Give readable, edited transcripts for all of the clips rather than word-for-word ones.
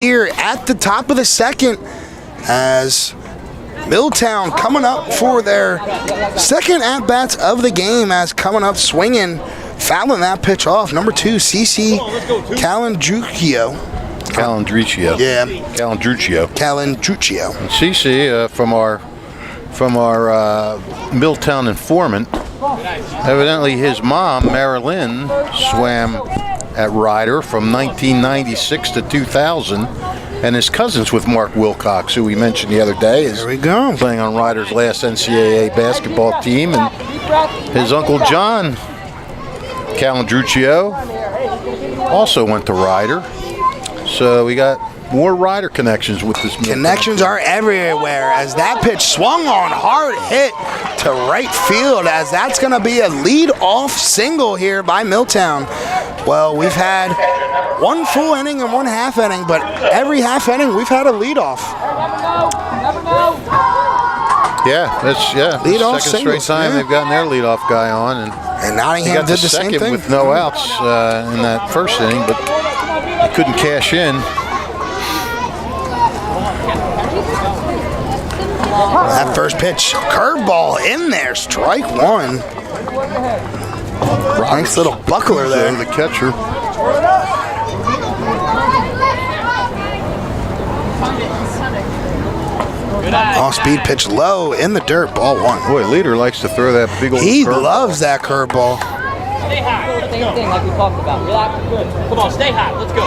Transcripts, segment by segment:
here at the top of the second as Milltown coming up for their second at-bats of the game, as coming up swinging, fouling that pitch off. Number 2, CC Calendruccio. Yeah. Calendruccio. CC from our Milltown informant. Evidently, his mom, Marilyn, swam at Ryder from 1996 to 2000. And his cousin's with Mark Wilcox, who we mentioned the other day, is playing on Ryder's last NCAA basketball team. And his uncle John Calendruccio also went to Ryder. So we got more Ryder connections with this. Connections are everywhere as that pitch swung on, hard hit to right field, as that's going to be a lead-off single here by Milltown. Well, we've had one full inning and one half inning, but every half inning we've had a leadoff. Yeah, that's leadoff second straight time they've gotten their leadoff guy on, and Nottingham did the same thing with no outs in that first inning, but they couldn't cash in. That first pitch, curveball in there, strike one. Nice little buckler there. The catcher. Off-speed pitch low in the dirt, ball one. Boy, Leader likes to throw that big old He loves that curveball. Stay high. Same thing like we talked about. Relax. Good. Come on, stay high. Let's go.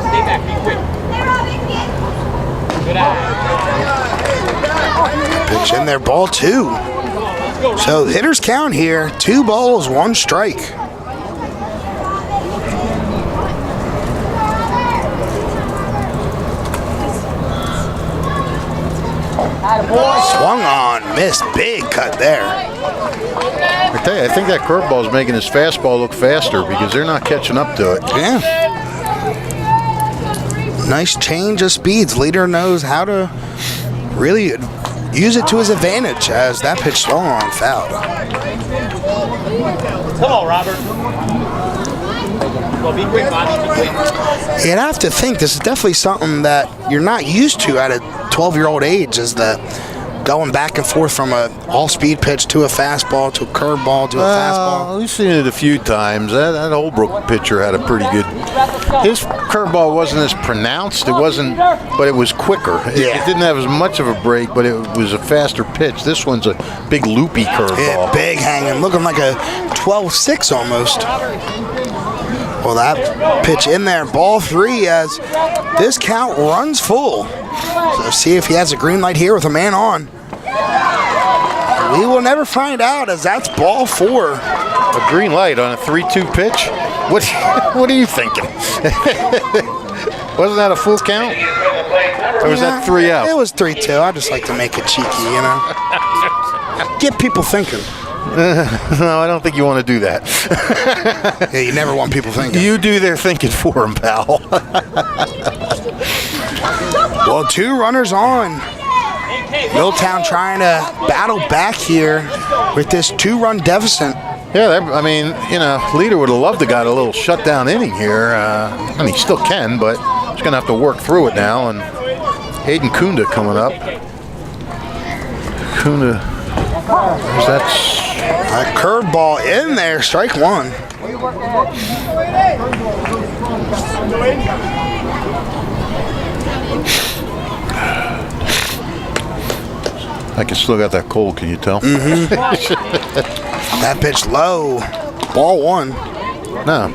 Stay back. Be quick. Good eye. Pitch in there, ball 2. So hitters count here, 2 balls, 1 strike. Swung on, missed, big cut there. I tell you, I think that curveball is making his fastball look faster because they're not catching up to it. Yeah. Nice change of speeds. Leader knows how to really use it to his advantage as that pitch swung on, fouled. Come on, Robert. Well, be quick, Bobby. Be quick. You'd have to think this is definitely something that you're not used to at a 12-year-old age, is the going back and forth from a all-speed pitch to a fastball to a curveball to a fastball. We've seen it a few times. That Holbrook pitcher had a pretty good. His curveball wasn't as pronounced. It wasn't, but it was quicker. It didn't have as much of a break, but it was a faster pitch. This one's a big loopy curveball. Yeah, big hanging, looking like a 12-6 almost. Well, that pitch in there, ball 3, as this count runs full. So see if he has a green light here with a man on. We will never find out, as that's ball 4. A green light on a 3-2 pitch? What are you thinking? Wasn't that a full count? Or was that 3 out? It was 3-2. I just like to make it cheeky, you know. Get people thinking. No, I don't think you want to do that. Yeah, you never want people thinking. You do their thinking for them, pal. Well, 2 runners on. Milltown trying to battle back here with this 2-run deficit. Yeah, I mean, you know, Leader would have loved to got a little shutdown inning here. And he still can, but he's going to have to work through it now. And Hayden Kunda coming up. Kunda, that's a curveball in there, strike 1. I can still got that cold, can you tell? Mm-hmm. That pitch low, ball 1. No,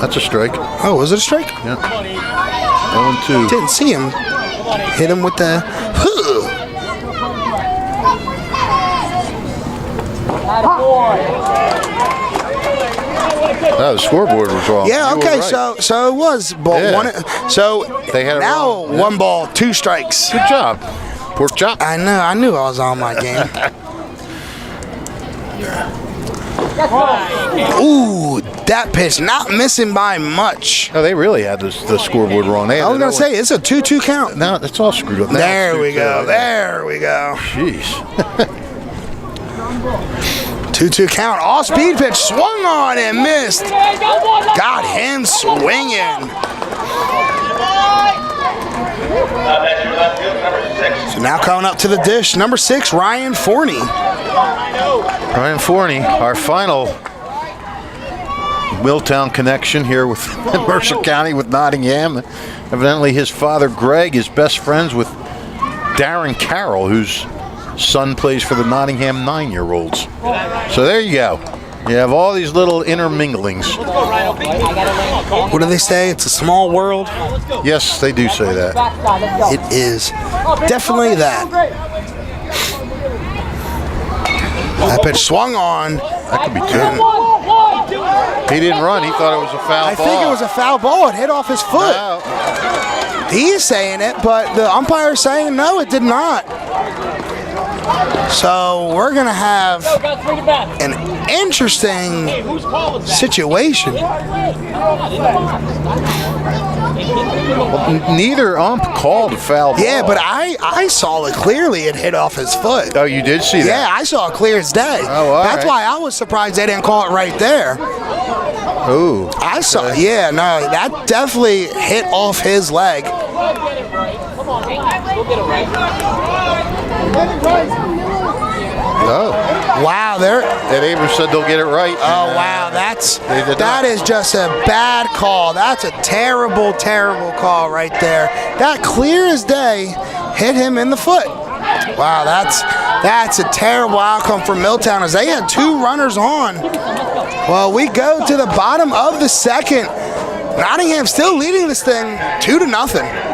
that's a strike. Oh, was it a strike? Yeah. 0-2. Didn't see him. Hit him with the Oh, the scoreboard was wrong. Yeah, okay, right. so it was ball 1. So they had it now wrong. 1 ball, 2 strikes. Good job. Pork chop. I knew I was on my game. Ooh, that pitch not missing by much. Oh, they really had the scoreboard wrong. I was going to say, it's a 2-2 count. No, that's all screwed up. There we go. There we go. Jeez. 2-2 count. All speed pitch swung on and missed. Got him swinging. And now coming up to the dish, number 6, Ryan Forney. Ryan Forney, our final Milltown connection here with Mercer County with Nottingham. Evidently his father Greg is best friends with Darren Carroll, whose son plays for the Nottingham 9-year-olds. So there you go. You have all these little interminglings. What do they say? It's a small world. Yes, they do say that. It is definitely that. That pitch swung on. That could be two. He didn't run. He thought it was a foul ball. I think it was a foul ball. It hit off his foot. No. He's saying it, but the umpire's saying no, it did not. So we're going to have an interesting situation. Neither ump called a foul ball. Yeah, but I saw it clearly. It hit off his foot. Oh, you did see that? Yeah, I saw it clear as day. Oh, all That's right. why I was surprised they didn't call it right there. Oh. I saw, yeah, no, that definitely hit off his leg. Oh. Wow, Ed Abrams said they'll get it right. Oh, wow, that not. is just a bad call. That's a terrible, terrible call right there. That clear as day hit him in the foot. Wow, that's a terrible outcome for Milltown as they had 2 runners on. Well, we go to the bottom of the second. Nottingham still leading this thing 2-0.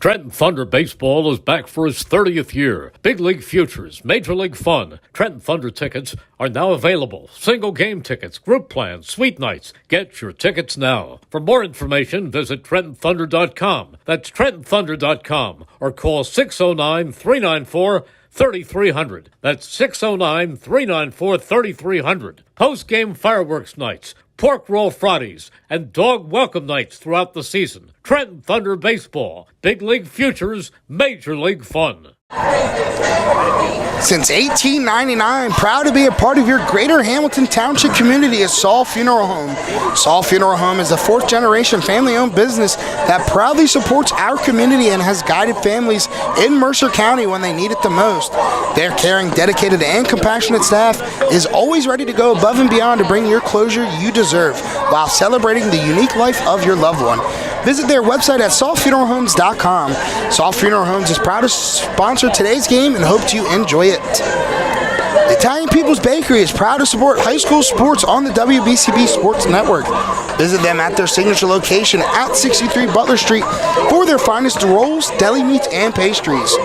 Trenton Thunder Baseball is back for its 30th year. Big League Futures, Major League Fun. Trenton Thunder tickets are now available. Single game tickets, group plans, suite nights. Get your tickets now. For more information, visit TrentonThunder.com. That's TrentonThunder.com or call 609-394-3300. That's 609-394-3300. Post-game fireworks nights, pork roll Fridays, and dog welcome nights throughout the season. Trenton Thunder Baseball, Big League Futures, Major League Fun. Since 1899, proud to be a part of your greater Hamilton Township community is Saul Funeral Home. Saul Funeral Home is a 4th-generation family-owned business that proudly supports our community and has guided families in Mercer County when they need it the most. Their caring, dedicated, and compassionate staff is always ready to go above and beyond to bring your closure you deserve while celebrating the unique life of your loved one. Visit their website at saulfuneralhomes.com. Saul Funeral Homes is proud to sponsor today's game and hope you enjoy it. The Italian People's Bakery is proud to support high school sports on the WBCB Sports Network. Visit them at their signature location at 63 Butler Street for their finest rolls, deli meats, and pastries.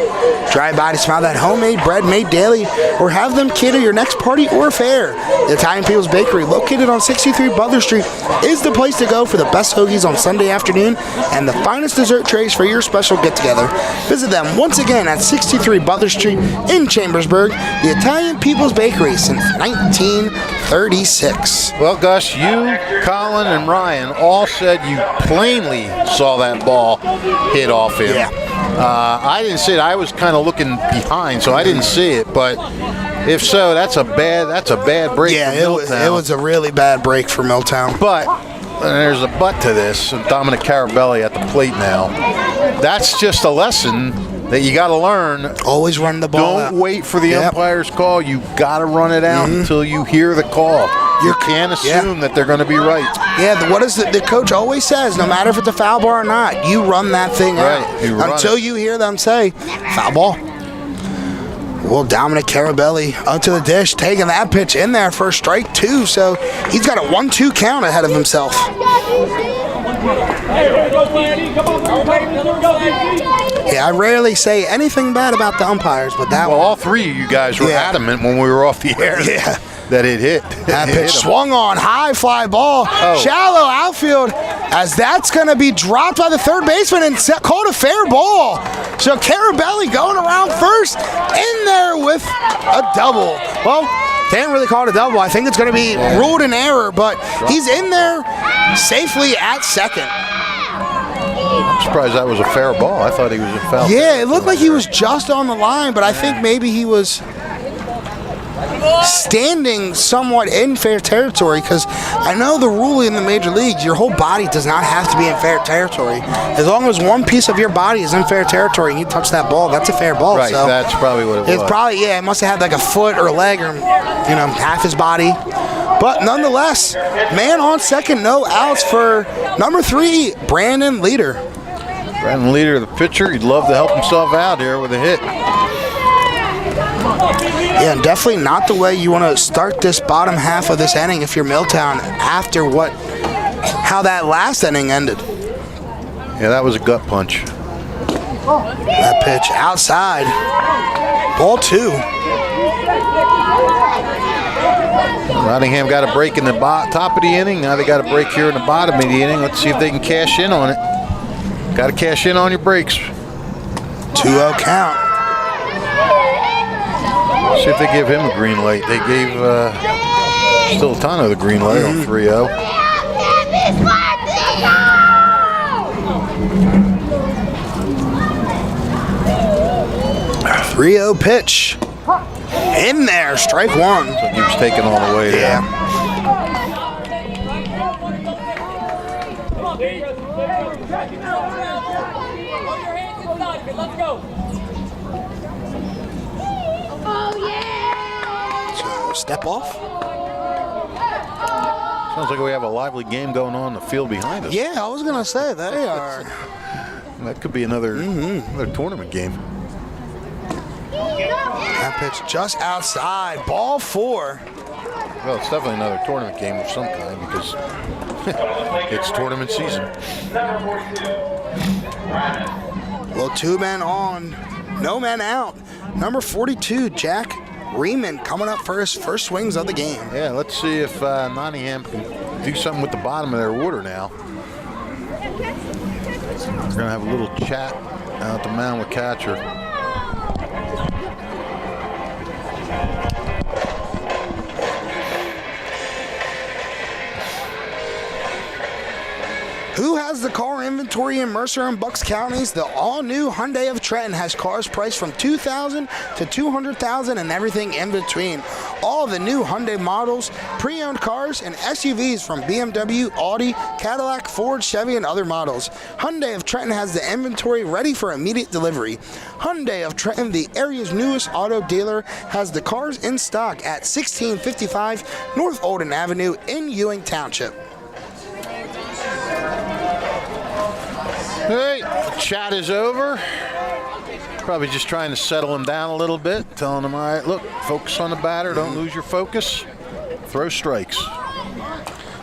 Drive by to smell that homemade bread made daily or have them cater your next party or affair. The Italian People's Bakery, located on 63 Butler Street, is the place to go for the best hoagies on Sunday afternoon and the finest dessert trays for your special get-together. Visit them once again at 63 Butler Street in Chambersburg, the Italian People's Bakery since 1936. Well, Gus, you, Colin, and Ryan all said you plainly saw that ball hit off him. Yeah. I didn't see it. I was kind of looking behind, so I didn't see it. But if so, that's a bad break. Yeah, for it was a really bad break for Milltown. But there's a but to this. Dominic Carabelli at the plate now. That's just a lesson that you got to learn. Always run the ball out. Don't wait for the umpire's call. You got to run it out until you hear the call. You can't assume that they're going to be right. Yeah, what is the coach always says, no matter if it's a foul ball or not, you run that thing out until you hear them say, foul ball. Well, Dominic Carabelli up to the dish, taking that pitch in there for strike 2, so he's got a 1-2 count ahead of himself. Yeah, I rarely say anything bad about the umpires, but that one. All 3 of you guys were adamant when we were off the air. Yeah. That it hit. That pitch swung on, high fly ball, shallow outfield, as that's going to be dropped by the third baseman and called a fair ball. So Carabelli going around first, in there with a double. Well, can't really call it a double. I think it's going to be ruled an error, but he's in there safely at second. I'm surprised that was a fair ball. I thought he was in foul. Yeah, it looked like he was just on the line, but I think maybe he was standing somewhat in fair territory, because I know the rule in the major leagues, your whole body does not have to be in fair territory. As long as one piece of your body is in fair territory and you touch that ball, that's a fair ball. Right, so that's probably what it was. it's probably, yeah, it must have had like a foot or a leg or, half his body. But nonetheless, man on second, no outs for number 3, Brandon Leader. Brandon Leader, the pitcher, he'd love to help himself out here with a hit. Yeah, and definitely not the way you want to start this bottom half of this inning if you're Milltown after how that last inning ended. Yeah, that was a gut punch. That pitch outside. Ball 2. Nottingham got a break in the top of the inning. Now they got a break here in the bottom of the inning. Let's see if they can cash in on it. Got to cash in on your breaks. 2-0 count. See if they give him a green light. They gave still a ton of the green light on 3-0. 3-0 pitch. In there, strike 1. So he was taken all the way there. Yeah. Let's go. So step off. Sounds like we have a lively game going on in the field behind us. Yeah, I was going to say, they are. That could be another tournament game. That pitch just outside. Ball 4. Well, it's definitely another tournament game of some kind because it's tournament season. Well, 2 men on, no men out. Number 42, Jack Riemann, coming up for his first swings of the game. Yeah, let's see if Nottingham can do something with the bottom of their order now. We're going to have a little chat out the mound with catcher. Who has the car inventory in Mercer and Bucks counties? The all-new Hyundai of Trenton has cars priced from $2,000 to $200,000 and everything in between. All the new Hyundai models, pre-owned cars, and SUVs from BMW, Audi, Cadillac, Ford, Chevy, and other models. Hyundai of Trenton has the inventory ready for immediate delivery. Hyundai of Trenton, the area's newest auto dealer, has the cars in stock at 1655 North Olden Avenue in Ewing Township. Hey, the chat is over. Probably just trying to settle him down a little bit, telling him, all right, look, focus on the batter, don't lose your focus, throw strikes.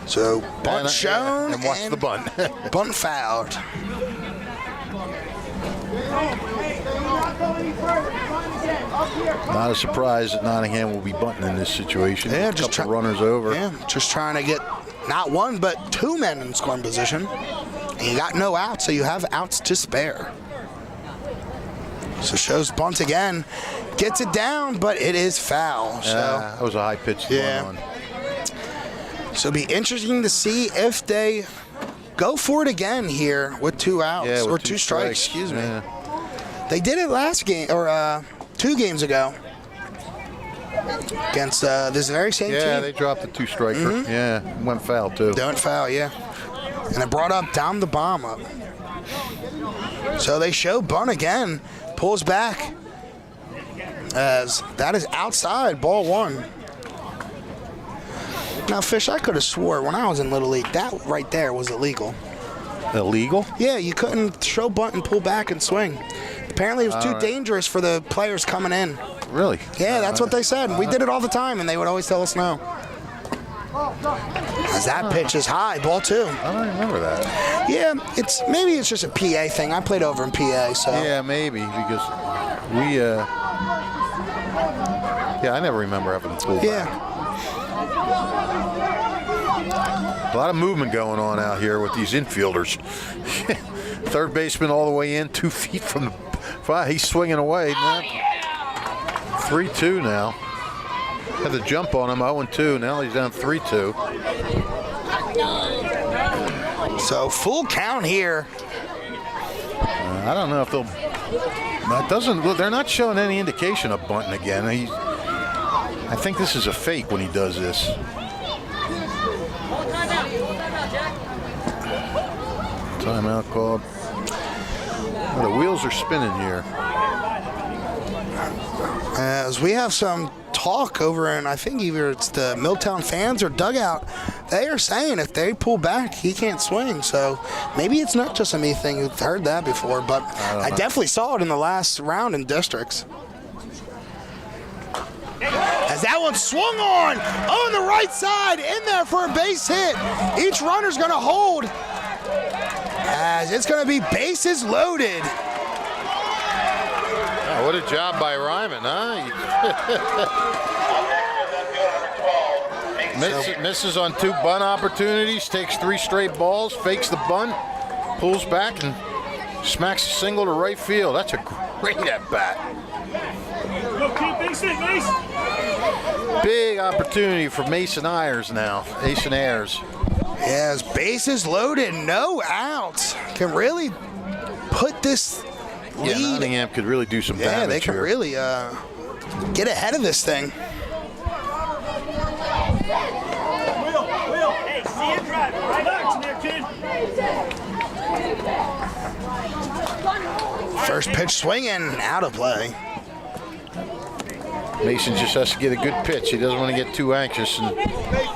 So, bunt shown and watch the bunt. Bunt fouled. Not a surprise that Nottingham will be bunting in this situation. Yeah, just a couple runners over. Yeah, just trying to get not 1 but 2 men in scoring position. And you got no outs, so you have outs to spare. So shows bunt again, gets it down, but it is foul. So that was a high pitch. Yeah. So it'll be interesting to see if they go for it again here with 2 outs or 2 strikes. Excuse me. Yeah. They did it last game or 2 games ago against this very same team. Yeah, they dropped the 2 striker. Yeah, went foul too. They went foul, yeah. And it brought up down the bomb up. So they show bunt again, pulls back as that is outside, ball 1. Now, Fish, I could have swore when I was in Little League, that right there was illegal. Illegal? Yeah, you couldn't show bunt and pull back and swing. Apparently it was too dangerous for the players coming in. Really? Yeah, that's what they said. We did it all the time, and they would always tell us no. As that pitch is high, ball 2. I don't remember that. Yeah, maybe it's just a PA thing. I played over in PA, so. Yeah, maybe, because we, I never remember having to pull back. Yeah. A lot of movement going on out here with these infielders. Third baseman all the way in, 2 feet from the fire. He's swinging away. 3-2 now. Had the jump on him, 0-2. Now he's down 3-2. So full count here. I don't know if they'll. That doesn't. They're not showing any indication of bunting again. I think this is a fake when he does this. Timeout called. Well, the wheels are spinning here. As we have some talk over, and I think either it's the Milltown fans or dugout, they are saying if they pull back, he can't swing. So maybe it's not just a me thing. We've heard that before, but I definitely saw it in the last round in districts. As that one swung on the right side, in there for a base hit. Each runner's going to hold, as it's going to be bases loaded. Oh, what a job by Ryman, huh? Misses on 2 bunt opportunities, takes 3 straight balls, fakes the bunt, pulls back, and smacks a single to right field. That's a great at-bat. Big opportunity for Mason Ayers now. Mason Ayers. Yes, bases loaded, no outs. Can really put this lead. Yeah, Nottingham could really do some damage. Yeah, they can really get ahead of this thing. Will, hey, see you driving, right action there, kid. First pitch swinging, out of play. Mason just has to get a good pitch. He doesn't want to get too anxious and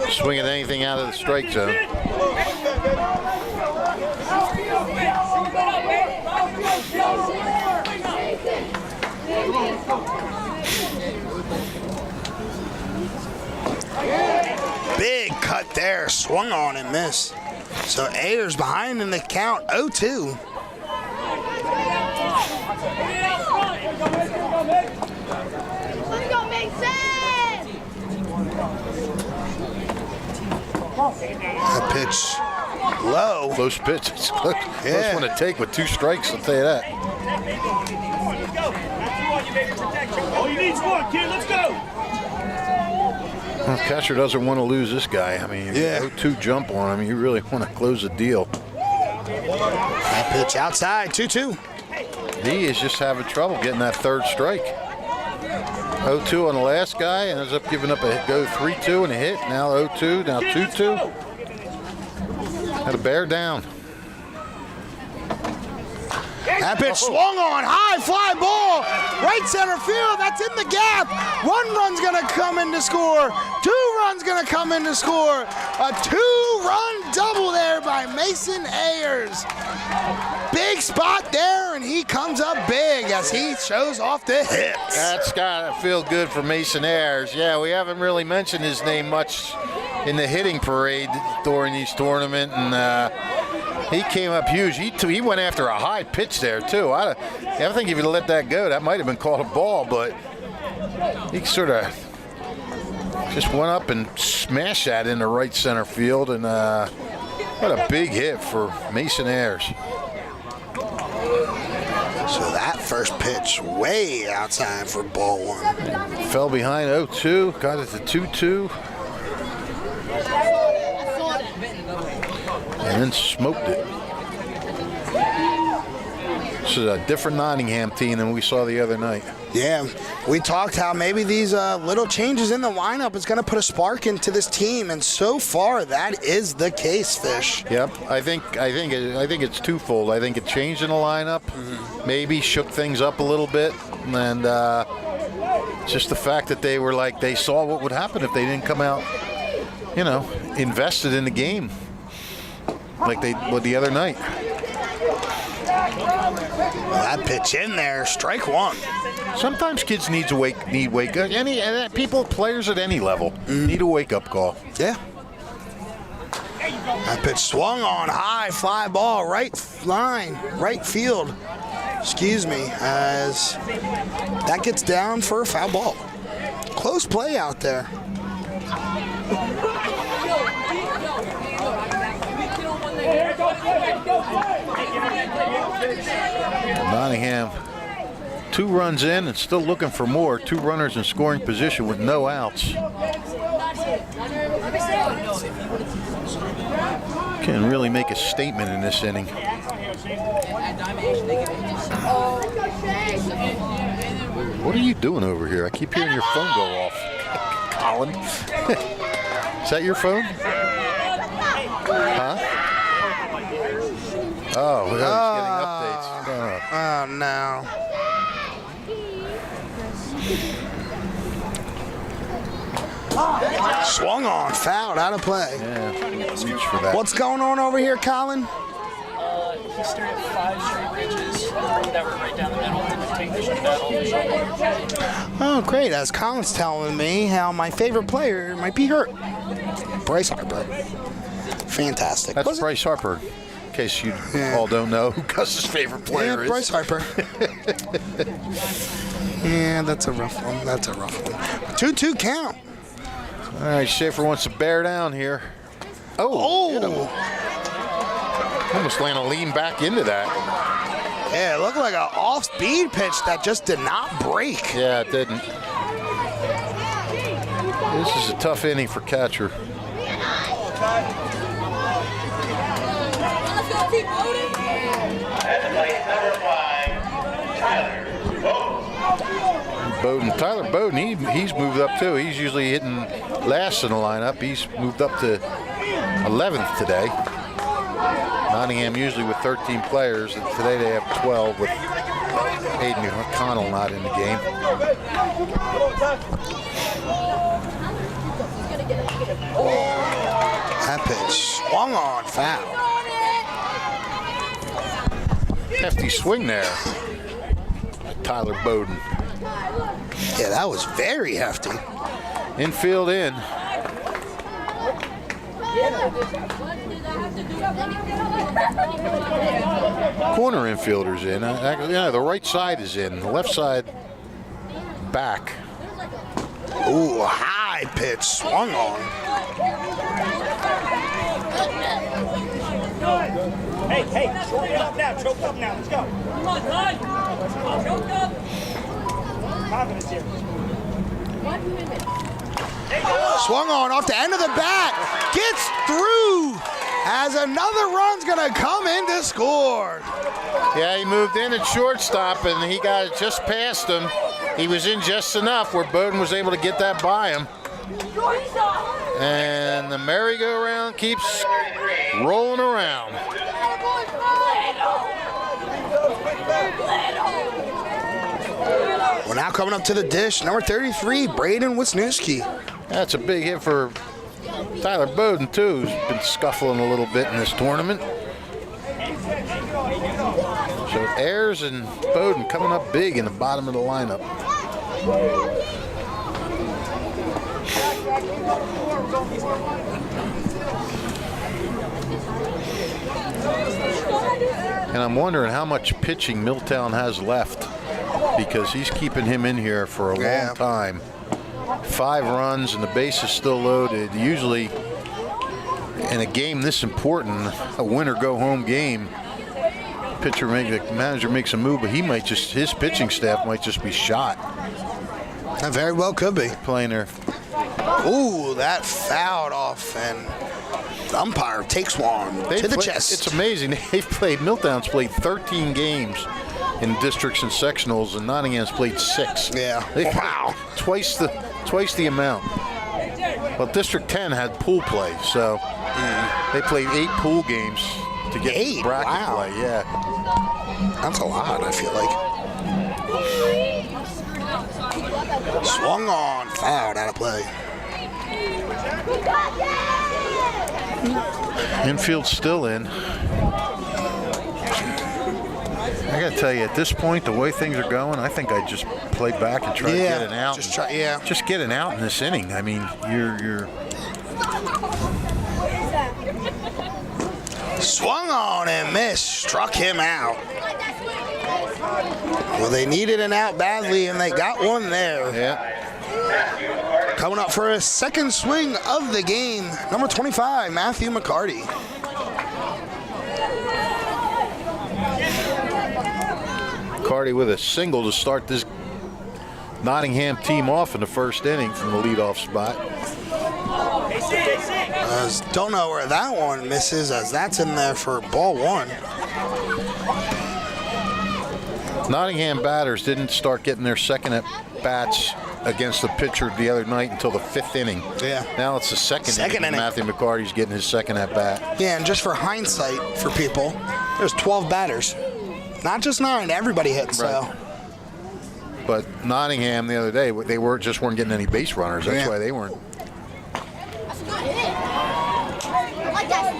swing at anything out of the strike zone. Big cut there, swung on and missed. So Ayers behind in the count, 0-2. Let's go, Mason! That pitch low. Close pitch. It's close, close one to take with 2 strikes, I'll tell you that. Let's go. That's all you made to protect you. All you need is 1, kid. Let's go. Well, catcher doesn't want to lose this guy. I mean, Yeah. 0-2 jump on him. You really want to close the deal. That pitch outside, 2-2. He is just having trouble getting that 3rd strike. 0-2 on the last guy, and ends up giving up a go 3-2 and a hit. Now 0-2, now 2-2. Had to bear down. That pitch swung on, high fly ball, right center field, that's in the gap. 1 run's gonna come in to score, 2 runs gonna come in to score. A 2-run double there by Mason Ayers. Big spot there, and he comes up big as he shows off the hits. That's gotta feel good for Mason Ayers. Yeah, we haven't really mentioned his name much in the hitting parade during these tournaments, and he came up huge. He went after a high pitch there, too. I think if he'd let that go, that might have been called a ball, but he sort of just went up and smashed that into right center field, and what a big hit for Mason Ayers. So that first pitch way outside for ball 1. Fell behind 0-2, got it to 2-2. And then smoked it. This is a different Nottingham team than we saw the other night. Yeah, we talked how maybe these little changes in the lineup is going to put a spark into this team, and so far that is the case, Fish. Yep, I think it's twofold. I think it changed in the lineup, maybe shook things up a little bit, and just the fact that they were like they saw what would happen if they didn't come out, invested in the game like they would the other night. Well, that pitch in there, strike 1. Sometimes kids need wake up. Players at any level need a wake up call. Yeah. That pitch swung on, high fly ball, right line, right field. Excuse me, as that gets down for a foul ball. Close play out there. Nottingham 2 runs in and still looking for more. 2 runners in scoring position with no outs. Can really make a statement in this inning. What are you doing over here? I keep hearing your phone go off. Colin. Is that your phone? Huh? Oh, he's getting updates. Oh, no. Swung on, fouled, out of play. Yeah, reach for that. What's going on over here, Colin? He started 5 straight pitches that were right down the middle in the technician battle. Oh, great. As Colin's telling me how my favorite player might be hurt. Bryce Harper. Fantastic. That's Bryce Harper. In case you all don't know who Gus's favorite player is. Bryce Harper. Yeah, that's a rough one. 2-2 count. All right, Schaefer wants to bear down here. Hit him. Almost lean back into that. Yeah, it looked like an off-speed pitch that just did not break. Yeah, it didn't. This is a tough inning for catcher. Tyler Bowden, he's moved up too. He's usually hitting last in the lineup. He's moved up to 11th today. Nottingham usually with 13 players, and today they have 12 with Aiden McConnell not in the game. That pitch swung on, foul. Hefty swing there. Tyler Bowden. Yeah, that was very hefty. Infield in. Corner infielders in. The right side is in. The left side back. Ooh, high pitch swung on. Hey, choke it up now. Choke up now. Let's go. Come on, Ty. Choke up. Confidence here. Swung on off the end of the bat. Gets through as another run's going to come in to score. Yeah, he moved in at shortstop, and he got it just past him. He was in just enough where Bowden was able to get that by him. And the merry-go-round keeps rolling around. We're now coming up to the dish. Number 33, Braden Wisniewski. That's a big hit for Tyler Bowden, too, who's been scuffling a little bit in this tournament. So Ayers and Bowden coming up big in the bottom of the lineup. And I'm wondering how much pitching Milltown has left, because he's keeping him in here for a long time. 5 runs and the base is still loaded. Usually in a game this important, a win or go home game, the manager makes a move, but his pitching staff might just be shot. That very well could be. Playing there. Ooh, that fouled off, and the umpire takes one to the chest. It's amazing. Milltown's played 13 games in districts and sectionals, and Nottingham's played 6. Yeah. Wow. Twice the amount. Well, District 10 had pool play, so they played 8 pool games to get bracket play. Yeah. That's a lot, I feel like. Swung on, fouled, out of play. Infield still in. I got to tell you, at this point, the way things are going, I think I'd just play back and try to get an out. Just get an out in this inning. I mean, you're Swung on and missed, struck him out. Well, they needed an out badly, and they got one there. Yeah. Coming up for a second swing of the game, number 25, Matthew McCarty. McCarty with a single to start this Nottingham team off in the first inning from the leadoff spot. Don't know where that one misses, as that's in there for ball 1. Nottingham batters didn't start getting their second at bats against the pitcher the other night until the 5th inning. Yeah. Now it's the second Second inning. inning. Matthew McCarty's getting his second at bat. Yeah, and just for hindsight for people, there's 12 batters. Not just 9, everybody hit, so. But Nottingham the other day, they weren't getting any base runners. That's Yeah. why they weren't. That's a good hit. I like that.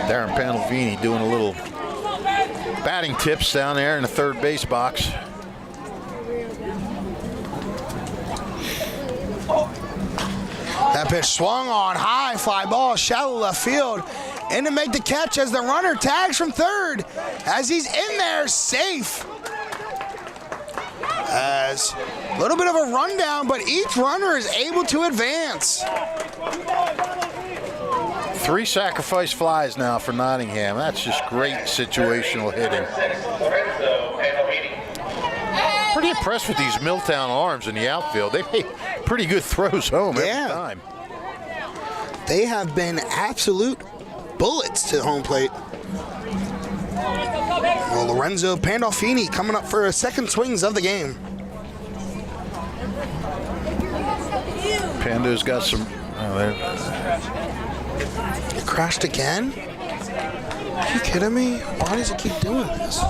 Darren Pandolfini doing a little batting tips down there in the third base box. That pitch swung on high, fly ball, shallow left field. In to make the catch as the runner tags from third. As he's in there, safe. As a little bit of a rundown, but each runner is able to advance. 3 sacrifice flies now for Nottingham. That's just great situational hitting. Pretty impressed with these Milltown arms in the outfield. They make pretty good throws home every time. They have been absolute bullets to home plate. Well, Lorenzo Pandolfini coming up for his second swings of the game. Pando's got some. It crashed again? Are you kidding me? Why does it keep doing this?